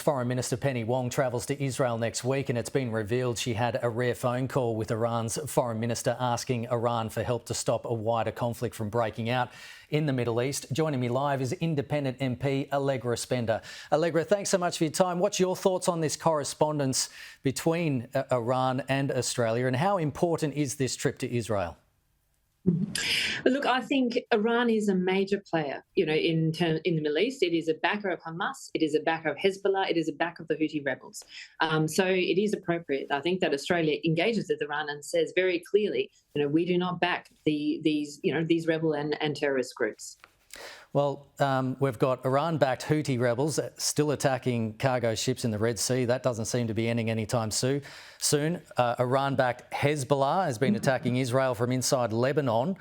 Foreign Minister Penny Wong travels to Israel next week, and it's been revealed she had a rare phone call with Iran's Foreign Minister asking Iran for help to stop a wider conflict from breaking out in the Middle East. Joining me live is independent MP Allegra Spender. Allegra, thanks so much for your time. What's your thoughts on this correspondence between Iran and Australia, and how important is this trip to Israel? Look, I think Iran is a major player, in the Middle East. It is a backer of Hamas, it is a backer of Hezbollah, it is a backer of the Houthi rebels. So it is appropriate, I think, that Australia engages with Iran and says very clearly, we do not back these rebel and terrorist groups. Well, we've got Iran-backed Houthi rebels still attacking cargo ships in the Red Sea. That doesn't seem to be ending anytime soon. Iran-backed Hezbollah has been attacking Israel from inside Lebanon.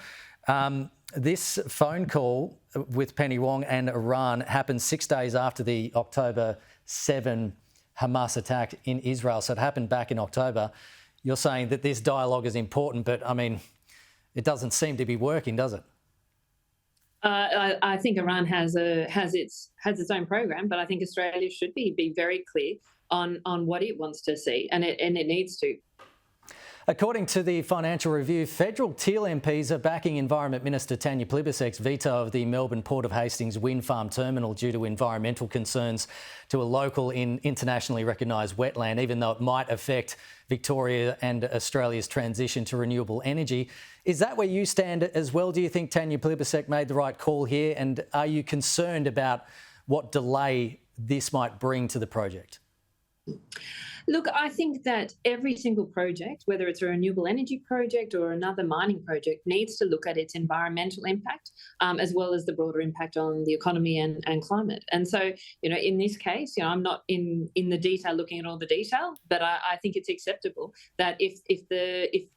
This phone call with Penny Wong and Iran happened 6 days after the October 7 Hamas attack in Israel. So it happened back in October. You're saying that this dialogue is important, but, it doesn't seem to be working, does it? I think Iran has its own program, but I think Australia should be very clear on what it wants to see, and it needs to. According to the Financial Review, federal Teal MPs are backing Environment Minister Tanya Plibersek's veto of the Melbourne Port of Hastings wind farm terminal due to environmental concerns to a local in internationally recognised wetland, even though it might affect Victoria and Australia's transition to renewable energy. Is that where you stand as well? Do you think Tanya Plibersek made the right call here? And are you concerned about what delay this might bring to the project? Look, I think that every single project, whether it's a renewable energy project or another mining project, needs to look at its environmental impact as well as the broader impact on the economy and climate. And so, in this case, I'm not in the detail looking at all the detail, but I think it's acceptable that if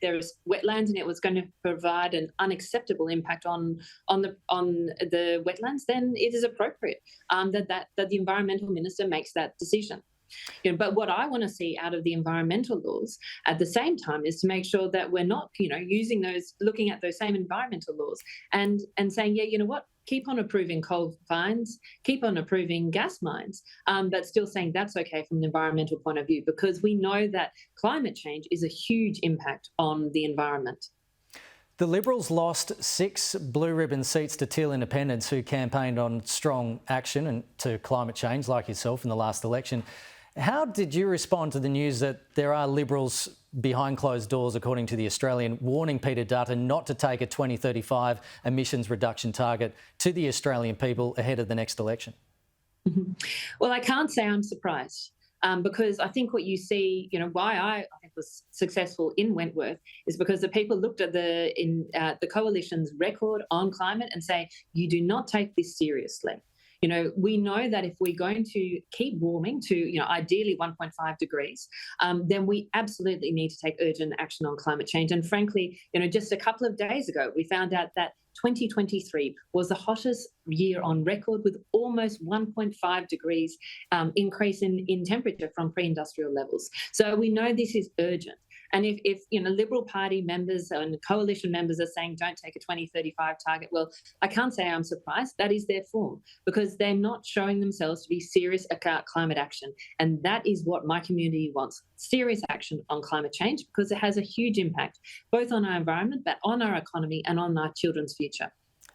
there's wetlands and it was going to provide an unacceptable impact on the wetlands, then it is appropriate that the environmental minister makes that decision. But what I want to see out of the environmental laws at the same time is to make sure that we're not, looking at those same environmental laws and saying, keep on approving coal mines, keep on approving gas mines, but still saying that's okay from an environmental point of view, because we know that climate change is a huge impact on the environment. The Liberals lost 6 blue ribbon seats to Teal independents who campaigned on strong action and to climate change, like yourself, in the last election. How did you respond to the news that there are Liberals behind closed doors, according to The Australian, warning Peter Dutton not to take a 2035 emissions reduction target to the Australian people ahead of the next election? Well, I can't say I'm surprised. Because I think what you see, why I think was successful in Wentworth is because the people looked at the coalition's record on climate and say, you do not take this seriously. We know that if we're going to keep warming to, ideally 1.5 degrees, then we absolutely need to take urgent action on climate change. And frankly, just a couple of days ago, we found out that 2023 was the hottest year on record, with almost 1.5 degrees increase in temperature from pre-industrial levels. So we know this is urgent. And if Liberal Party members and coalition members are saying don't take a 2035 target, well, I can't say I'm surprised. That is their form, because they're not showing themselves to be serious about climate action. And that is what my community wants: serious action on climate change, because it has a huge impact both on our environment, but on our economy and on our children's future.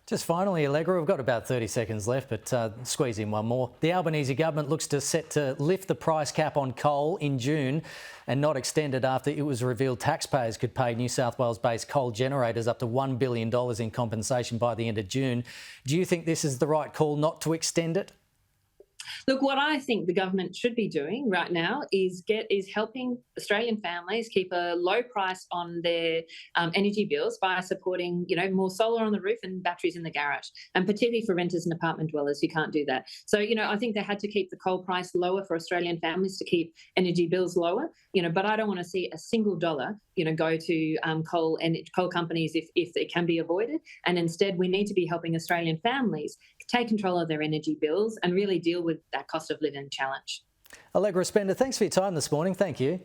Just finally, Allegra, we've got about 30 seconds left, but squeeze in one more. The Albanese government looks set to lift the price cap on coal in June and not extend it after it was revealed taxpayers could pay New South Wales-based coal generators up to $1 billion in compensation by the end of June. Do you think this is the right call not to extend it? Look, what I think the government should be doing right now is helping Australian families keep a low price on their energy bills by supporting, more solar on the roof and batteries in the garage. And particularly for renters and apartment dwellers, you can't do that. So, I think they had to keep the coal price lower for Australian families to keep energy bills lower. But I don't want to see a single dollar, go to coal companies if it can be avoided. And instead, we need to be helping Australian families take control of their energy bills and really deal with that cost of living challenge. Allegra Spender, thanks for your time this morning. Thank you.